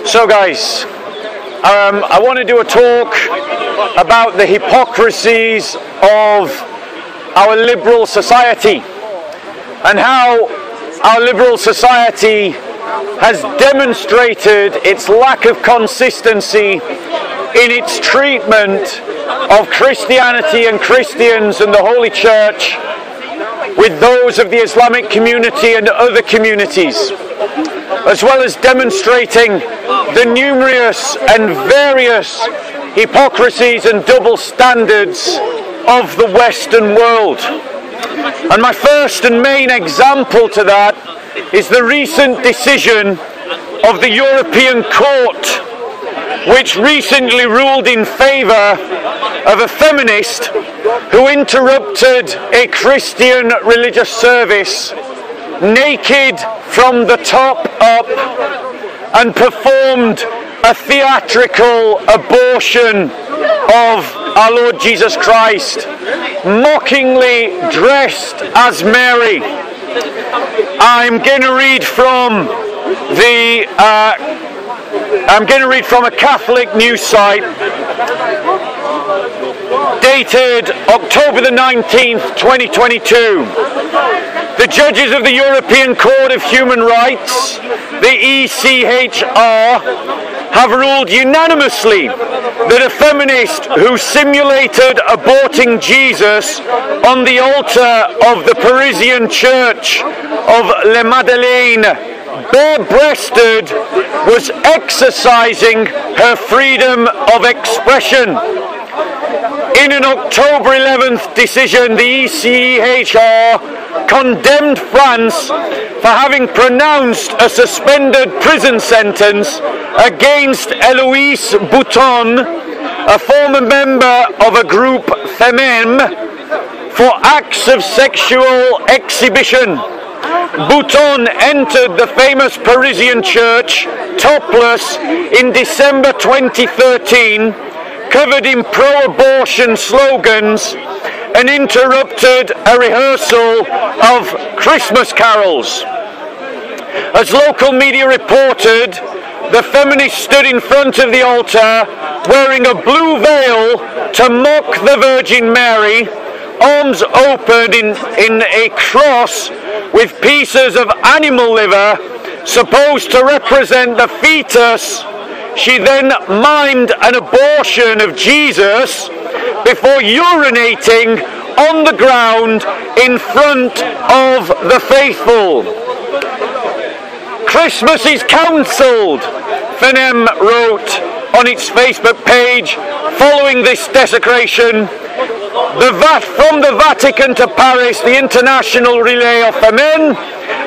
So guys, I want to do a talk about the hypocrisies of our liberal society and how our liberal society has demonstrated its lack of consistency in its treatment of Christianity and Christians and the Holy Church with those of the Islamic community and other communities, as well as demonstrating the numerous and various hypocrisies and double standards of the Western world. And my first and main example to that is the recent decision of the European Court, which recently ruled in favour of a feminist who interrupted a Christian religious service naked from the top up and performed a theatrical abortion of our Lord Jesus Christ, mockingly dressed as Mary. I'm going to read from a Catholic news site dated October the 19th, 2022. The judges of the European Court of Human Rights, the ECHR, have ruled unanimously that a feminist who simulated aborting Jesus on the altar of the Parisian church of Le Madeleine, bare-breasted, was exercising her freedom of expression. In an October 11th decision, the ECHR condemned France for having pronounced a suspended prison sentence against Eloise Bouton, a former member of a group Femmes, for acts of sexual exhibition. Bouton entered the famous Parisian church topless in December 2013, covered in pro-abortion slogans, and interrupted a rehearsal of Christmas carols. As local media reported, the feminist stood in front of the altar wearing a blue veil to mock the Virgin Mary, arms open in a cross with pieces of animal liver supposed to represent the fetus. She then mimed an abortion of Jesus before urinating on the ground in front of the faithful. Christmas is cancelled, Femmes wrote on its Facebook page following this desecration. From the Vatican to Paris, the international relay of Femmes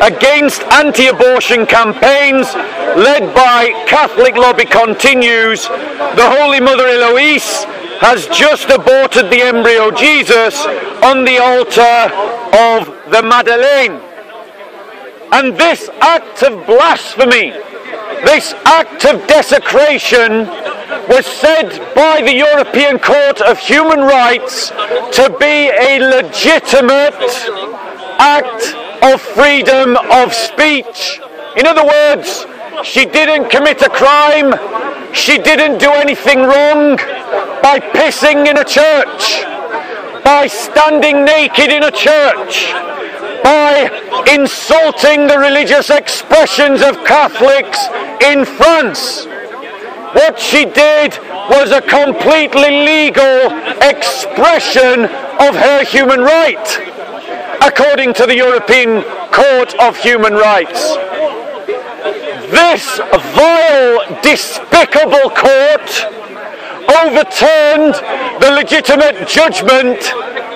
against anti-abortion campaigns led by Catholic lobby continues. The Holy Mother Eloise has just aborted the embryo Jesus on the altar of the Madeleine. And this act of blasphemy, this act of desecration, was said by the European Court of Human Rights to be a legitimate act of freedom of speech. In other words, she didn't commit a crime, she didn't do anything wrong by pissing in a church, by standing naked in a church, by insulting the religious expressions of Catholics in France. What she did was a completely legal expression of her human right, according to the European Court of Human Rights. This vile, despicable court overturned the legitimate judgment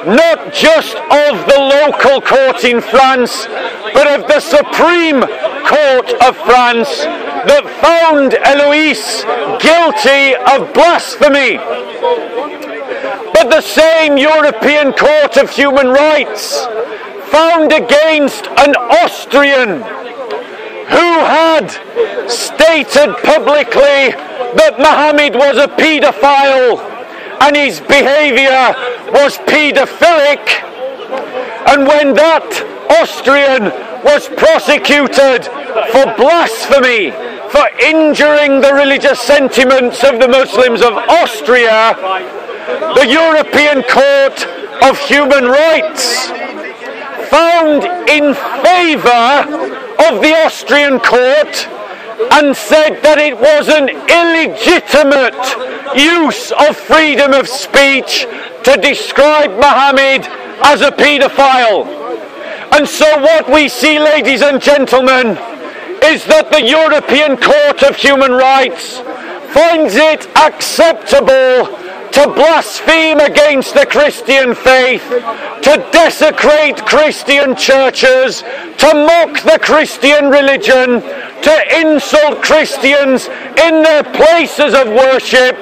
not just of the local court in France, but of the Supreme Court of France that found Eloise guilty of blasphemy. But the same European Court of Human Rights found against an Austrian who had stated publicly that Mohammed was a paedophile and his behaviour was paedophilic, and when that Austrian was prosecuted for blasphemy for injuring the religious sentiments of the Muslims of Austria, the European Court of Human Rights found in favour of the Austrian court and said that it was an illegitimate use of freedom of speech to describe Mohammed as a paedophile. And so what we see, ladies and gentlemen, is that the European Court of Human Rights finds it acceptable to blaspheme against the Christian faith, to desecrate Christian churches, to mock the Christian religion, to insult Christians in their places of worship,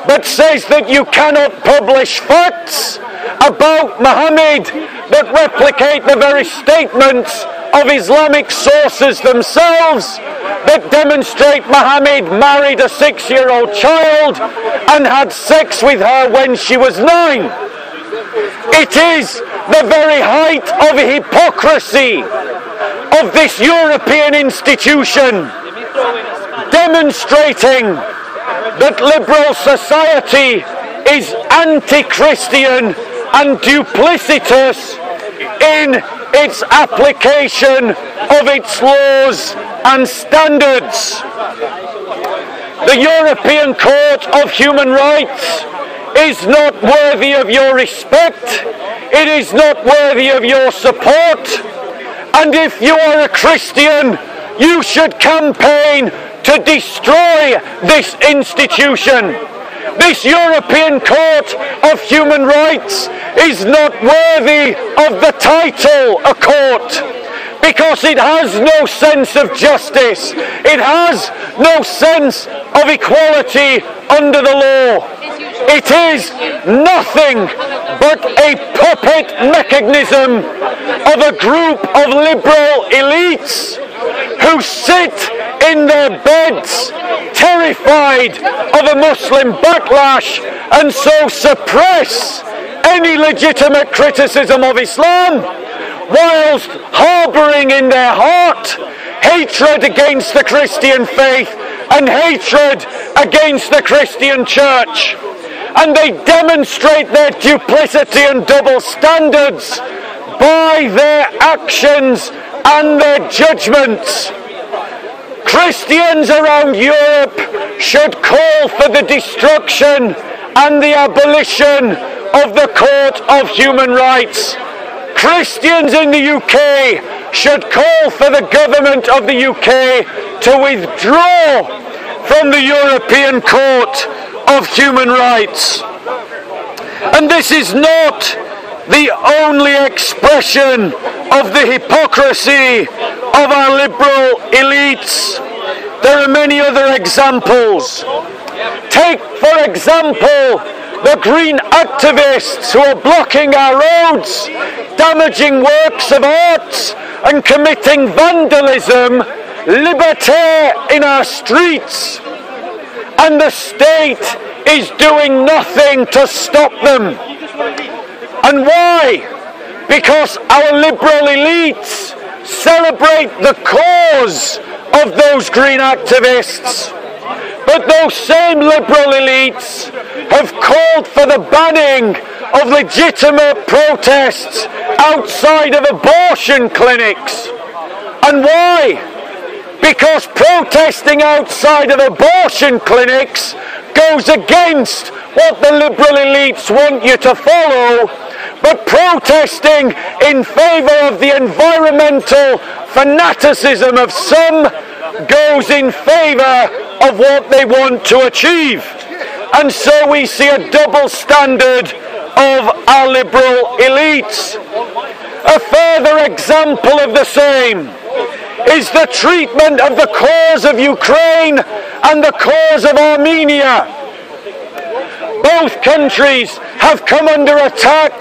but says that you cannot publish facts about Muhammad that replicate the very statements of Islamic sources themselves that demonstrate Muhammad married a 6-year-old child and had sex with her when she was 9. It is the very height of hypocrisy of this European institution, demonstrating that liberal society is anti-Christian and duplicitous in its application of its laws and standards. The European Court of Human Rights is not worthy of your respect, it is not worthy of your support, and if you are a Christian, you should campaign to destroy this institution. This European Court of Human Rights is not worthy of the title a court, because it has no sense of justice, it has no sense of equality under the law. It is nothing but a puppet mechanism of a group of liberal elites who sit in their beds terrified of a Muslim backlash and so suppress any legitimate criticism of Islam, whilst harbouring in their heart hatred against the Christian faith and hatred against the Christian church. And they demonstrate their duplicity and double standards by their actions and their judgments. Christians around Europe should call for the destruction and the abolition of the Court of Human Rights. Christians in the UK should call for the government of the UK to withdraw from the European Court of Human Rights. And this is not the only expression of the hypocrisy of our liberal elites. There are many other examples. Take, for example, the green activists who are blocking our roads, damaging works of art and committing vandalism, liberté in our streets, and the state is doing nothing to stop them. And why? Because our liberal elites celebrate the cause of those green activists. But those same liberal elites have called for the banning of legitimate protests outside of abortion clinics. And why? Because protesting outside of abortion clinics goes against what the liberal elites want you to follow, but protesting in favour of the environmental fanaticism of some goes in favour of what they want to achieve. And so we see a double standard of our liberal elites. A further example of the same is the treatment of the cause of Ukraine and the cause of Armenia. Both countries have come under attack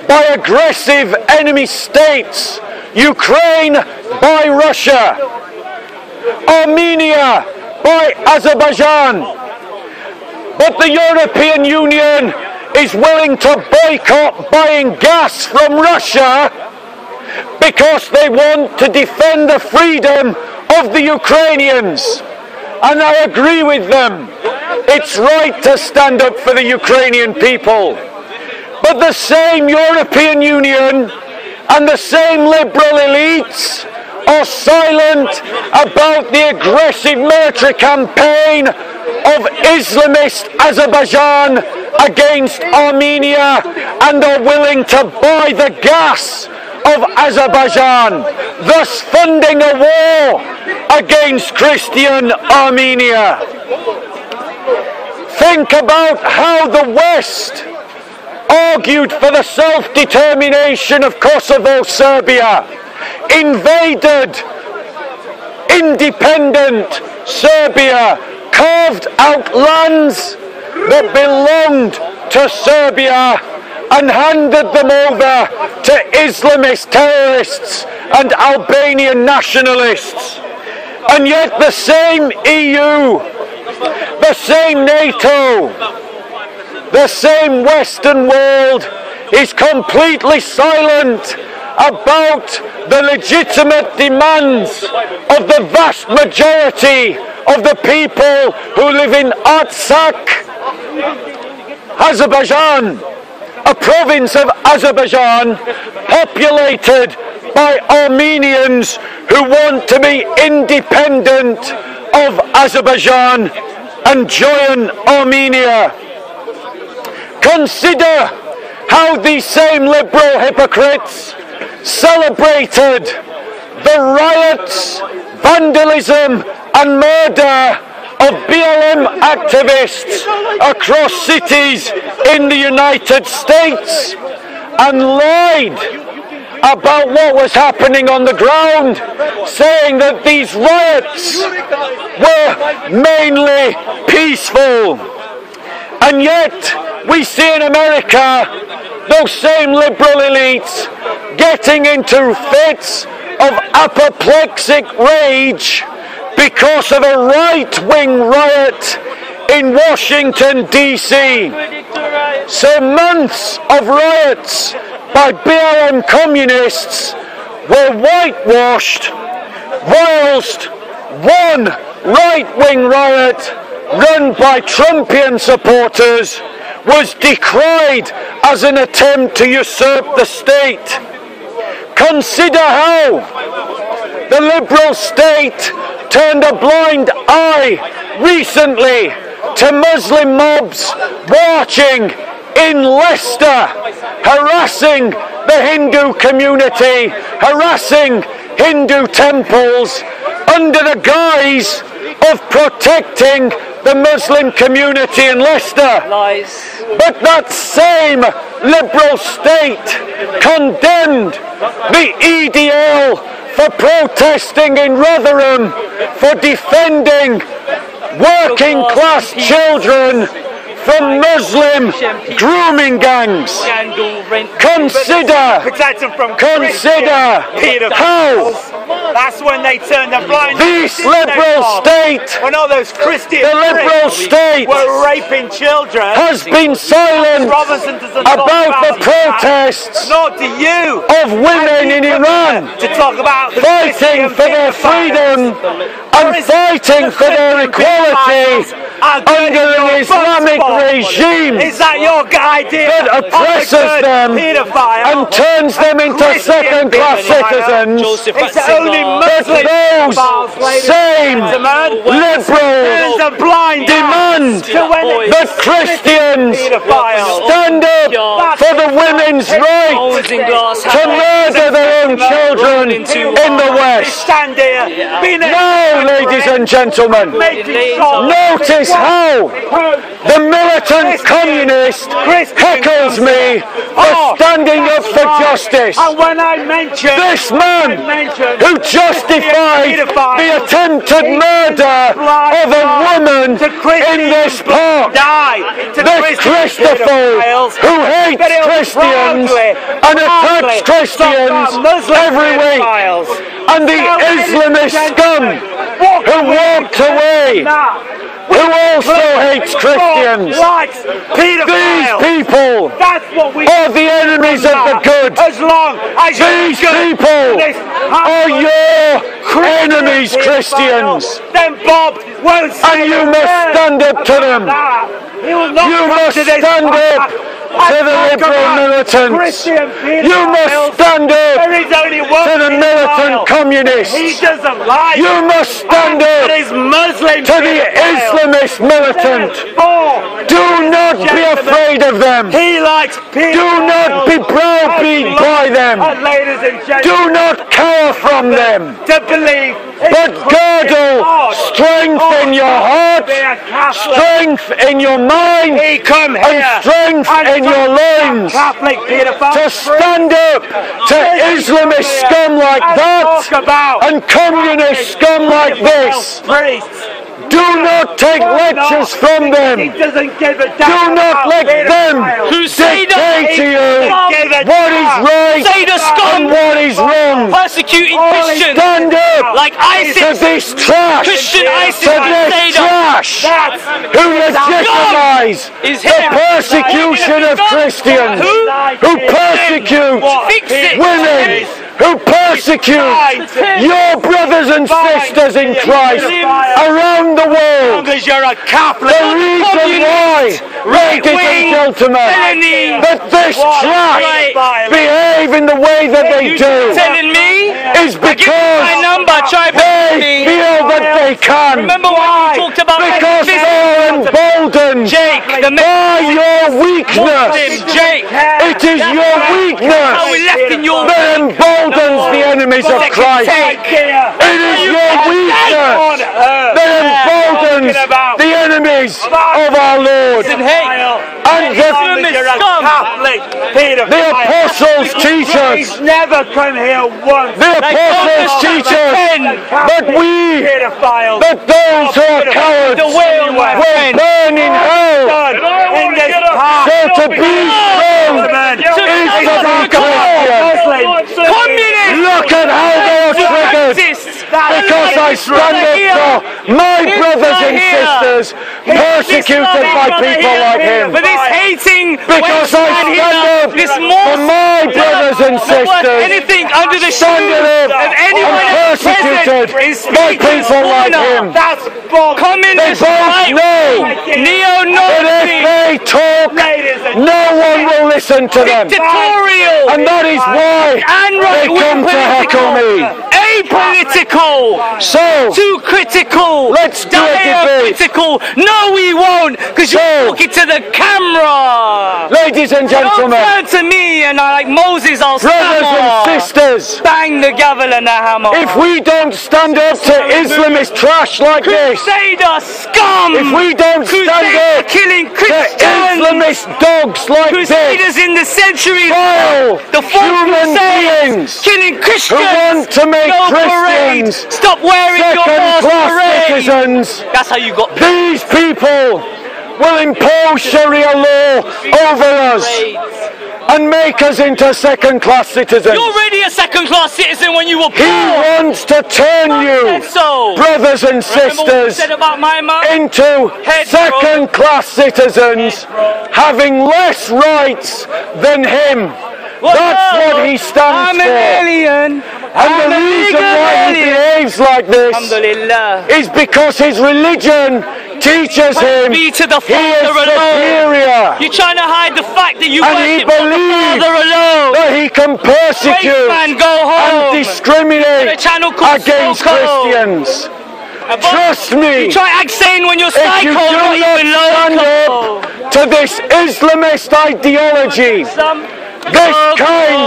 by aggressive enemy states. Ukraine by Russia, Armenia by Azerbaijan. But the European Union is willing to boycott buying gas from Russia because they want to defend the freedom of the Ukrainians. and I agree with them. It's right to stand up for the Ukrainian people. But the same European Union and the same liberal elites are silent about the aggressive military campaign of Islamist Azerbaijan against Armenia, and are willing to buy the gas of Azerbaijan, thus funding a war against Christian Armenia. Think about how the West argued for the self-determination of Kosovo, Serbia, invaded independent Serbia, carved out lands that belonged to Serbia and handed them over to Islamist terrorists and Albanian nationalists. And yet the same EU, the same NATO, the same Western world is completely silent about the legitimate demands of the vast majority of the people who live in Artsakh, Azerbaijan, a province of Azerbaijan populated by Armenians who want to be independent of Azerbaijan and join Armenia. Consider how these same liberal hypocrites celebrated the riots, vandalism and murder of BLM activists across cities in the United States and lied about what was happening on the ground, saying that these riots were mainly peaceful. And yet we see in America those same liberal elites getting into fits of apoplectic rage because of a right-wing riot in Washington, D.C. So months of riots by BLM communists were whitewashed, whilst one right-wing riot run by Trumpian supporters was decried as an attempt to usurp the state. Consider how the liberal state turned a blind eye recently to Muslim mobs marching in Leicester, harassing the Hindu community, harassing Hindu temples under the guise of protecting the Muslim community in Leicester. Lies. But that same liberal state condemned the EDL for protesting in Rotherham, for defending working class children from Muslim grooming gangs. Consider how that's when they turned a blind eye. This liberal state, when all those Christian the liberal state, were raping children, has been silent about the protests nor do you of women in Iran to talk about the fighting for their freedom and fighting for their equality under an Islamic regime Is that your idea that oppresses them and turns them into second-class citizens. It's only But those same liberals demand that Christians stand up for the women's right to murder their own children in the West. Now, ladies and gentlemen, notice how the militant communist heckles me for standing up for justice. And when I mention This man who justified the attempted murder of a woman in this park, this Christaphobs who hates Christians and attacks Christians every week, and the Islamist scum who walked away, who also hates Christians. These people are the enemies of the good. God. As long as These people are your enemies, Christians. Then Bob won't say And you must stand up to them. You must stand up to the liberal militants. You must stand up to the militant communists. He doesn't like. You must stand up to the Islamist militant. Do not be afraid of them. He likes Do not be browbeat by them. Ladies and gentlemen, Do not cower from them. to believe. But girdle strength in your heart, strength in your mind, He come and here strength in your loins Catholic pedophile to stand up to Islamist scum like that and communist scum like this. priests. Do not take lectures from He them. doesn't give a damn. Do not about let them pedophiles. dictate to you what is right Say the scum and what is wrong. persecuting Christians Stand up like to ISIS, this trash, Christian ISIS, to and this Seder. trash That's who legitimize is the him. persecution of Christians, who persecute Fix it. women, who persecute your brothers and sisters in Christ around the world. because you're a Catholic. The reason why, ladies and gentlemen, that this trash behave in the way that they do telling me is my because number, try they me. feel that they can. Remember when we talked about Because they're emboldened Jake, the by your Muslim weakness. Jake? It is your How we weakness left in your that emboldens the enemies of Christ. It is your weakness that emboldens the enemies of our Lord. And the apostles teach us. He's never come here once. The apostles teach us that those who are cowards will burn in hell. In this part, So to be strong is to be Christian. Look at how they are triggered because I stand up for my brothers and sisters persecuted by people like him. For this hating, Because I stand up this for my brothers and sisters anything under the standing up of anyone and persecuted by people like him. That's Bob. They Communist both right, know that if neo-Nazi, they talk, no one will listen to them. dictatorial, And that is why they come to heckle me. apolitical, So, too critical, let's do a debate. critical. No, we won't, because you're talking to the camera. ladies and Don't gentlemen, turn to me and like Moses, I'll brothers and stammer. sisters, Bang the gavel and the hammer. if we don't stand up to Islamist trash like this, Crusader scum. if we don't stand Crusader up killing to Christians. Islamist dogs like this, Crusaders in the centuries. vile The fourth human crusade. beings Killing who Christians. want to make No Christians parade. Stop wearing your mask second-class parade. citizens, That's how you got these people will impose Sharia law over us and make us into second-class citizens. You're already a second-class citizen when you were He born. wants to turn you, So, brothers and remember what you sisters, said about my mum? into Head, bro. second-class citizens, having less rights than him. Well, That's no, what he stands I'm for. an alien. And the reason why he behaves like this Alhamdulillah. is because his religion teaches him Be to the he is Father alone. superior, You're trying to hide the fact that you and he worship the believes Father alone. that he can persecute Man, go and home. The discriminate channel called against Soko. Christians. Trust me, You try act sane when you're if psycho, you do not not even stand local. up to this Islamist ideology, this kind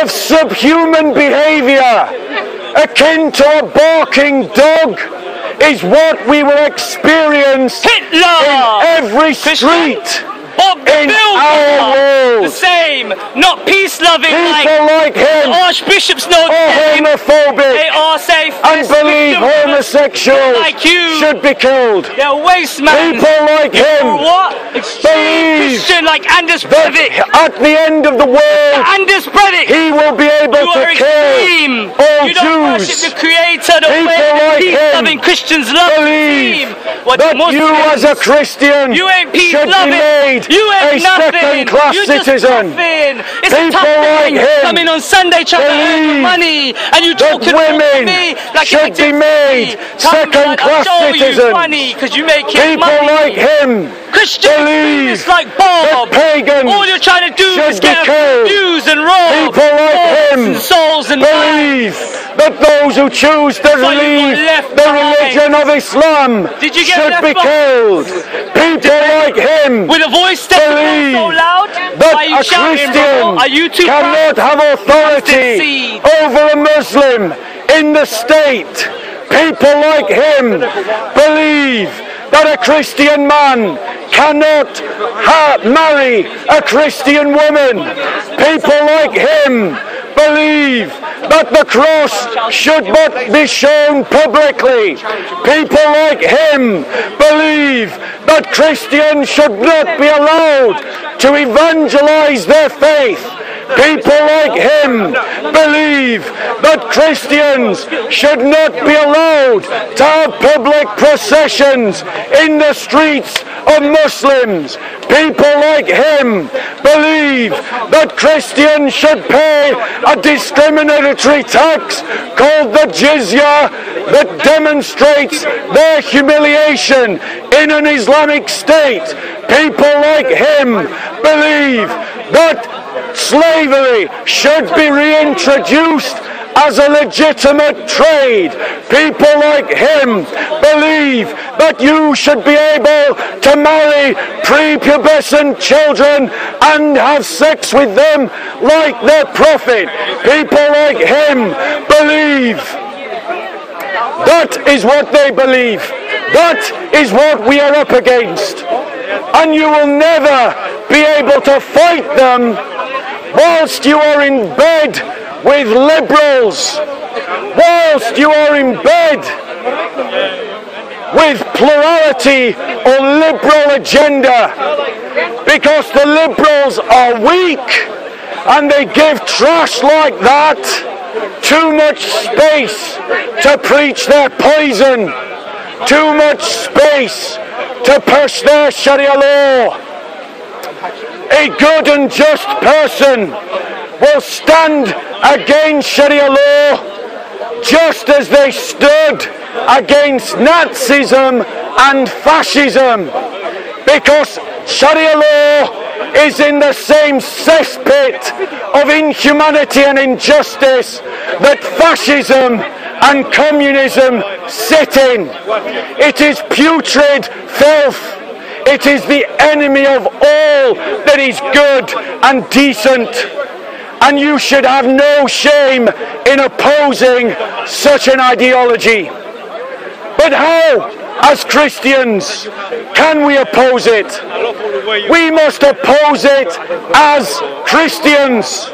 of subhuman behavior, akin to a barking dog, is what we will experience in Hitler! every street Bob in our the world. same, not peace-loving People like him archbishops know are they homophobic are safe and believe homosexuals like you. should be killed. They're waste man. People like him What? Extreme believe Christian like Anders that Breivik. at the end of the world Anders Breivik. he will be able You to are kill extreme. all You don't worship Jews. the Creator the People way like peace-loving him Christians love believe him. What that Muslims, you as a Christian you ain't should be peace-loving. made You a ain't nothing. second-class You just citizen. citizen. It's a tough thing. Coming on Sunday trying to earn money, and you talking women to me like should be made second-class citizens. Because you make People money. like him believe Christians like Bob. that pagans all you're trying to do is should be get killed. views and rob. People like him and souls and believe that those who choose to leave the religion of Islam should be killed. People like him with a voice believe so loud, that a Christian cannot have authority over a Muslim in the state. People like him believe that a Christian man cannot marry a Christian woman. People like him believe that the cross should not be shown publicly. People like him believe that Christians should not be allowed to evangelize their faith. People like him believe that Christians should not be allowed to have public processions in the streets of Muslims. People like him believe that Christians should pay a discriminatory tax called the jizya that demonstrates their humiliation in an Islamic state. People like him believe that slavery should be reintroduced as a legitimate trade. People like him believe that you should be able to marry prepubescent children and have sex with them like their prophet. People like him believe. That is what they believe. That is what we are up against. And you will never be able to fight them whilst you are in bed with liberals, whilst you are in bed with plurality or liberal agenda, because the liberals are weak and they give trash like that too much space to preach their poison, too much space to push their Sharia law. A good and just person will stand against Sharia law just as they stood against Nazism and fascism, because Sharia law is in the same cesspit of inhumanity and injustice that fascism and communism sit in. It is putrid filth. It is the enemy of all that is good and decent. And you should have no shame in opposing such an ideology. But how, as Christians, can we oppose it? We must oppose it as Christians,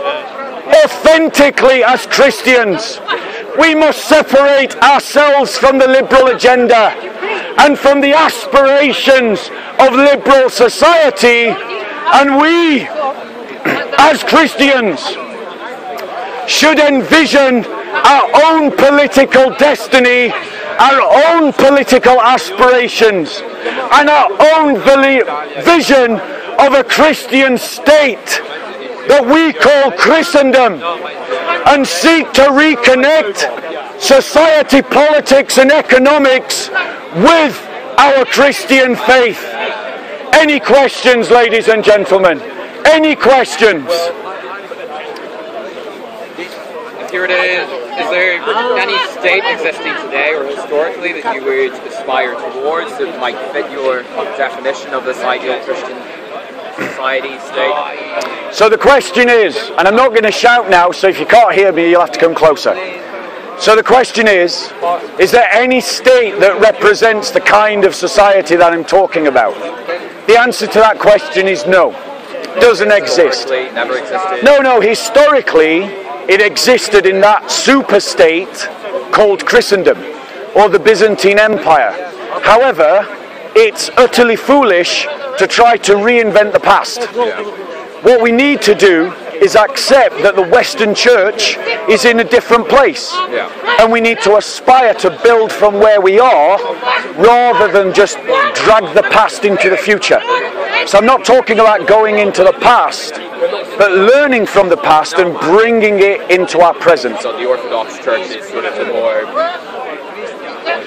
authentically as Christians. We must separate ourselves from the liberal agenda and from the aspirations of liberal society, and we, as Christians, should envision our own political destiny, our own political aspirations, and our own vision of a Christian state that we call Christendom, and seek to reconnect society, politics and economics with our Christian faith. Any questions, ladies and gentlemen? Any questions? Here it is. Is there any state existing today or historically that you would aspire towards that might fit your definition of this ideal Christian society, state? So the question is, and I'm not going to shout now, so if you can't hear me, you'll have to come closer. So the question is there any state that represents the kind of society that I'm talking about? The answer to that question is no. Doesn't exist. Never existed. No, historically it existed in that super state called Christendom, or the Byzantine Empire. However, it's utterly foolish to try to reinvent the past. What we need to do is accept that the Western Church is in a different place, and we need to aspire to build from where we are rather than just drag the past into the future. So I'm not talking about going into the past, but learning from the past and bringing it into our present. So the Orthodox Church is sort of the more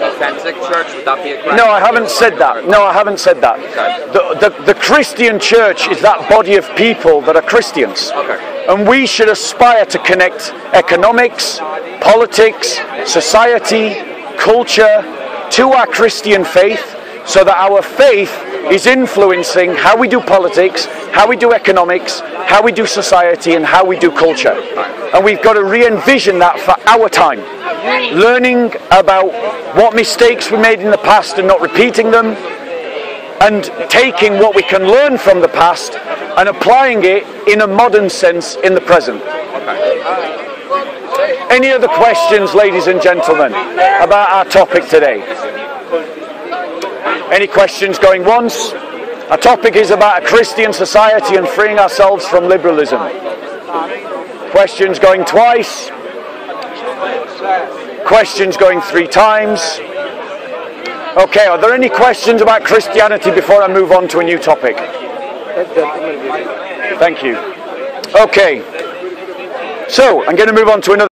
authentic church, would that be a correct? No, I haven't said that. No, I haven't said that. Okay. The Christian church is that body of people that are Christians. Okay. And we should aspire to connect economics, politics, society, culture to our Christian faith, so that our faith is influencing how we do politics, how we do economics, how we do society, and how we do culture. And we've got to re-envision that for our time. Learning about what mistakes we made in the past and not repeating them, and taking what we can learn from the past and applying it in a modern sense in the present. Any other questions, ladies and gentlemen, about our topic today? Any questions going once? Our topic is about a Christian society and freeing ourselves from liberalism. Questions going twice? Questions going 3 times? Okay, are there any questions about Christianity before I move on to a new topic? Thank you. Okay, so I'm going to move on to another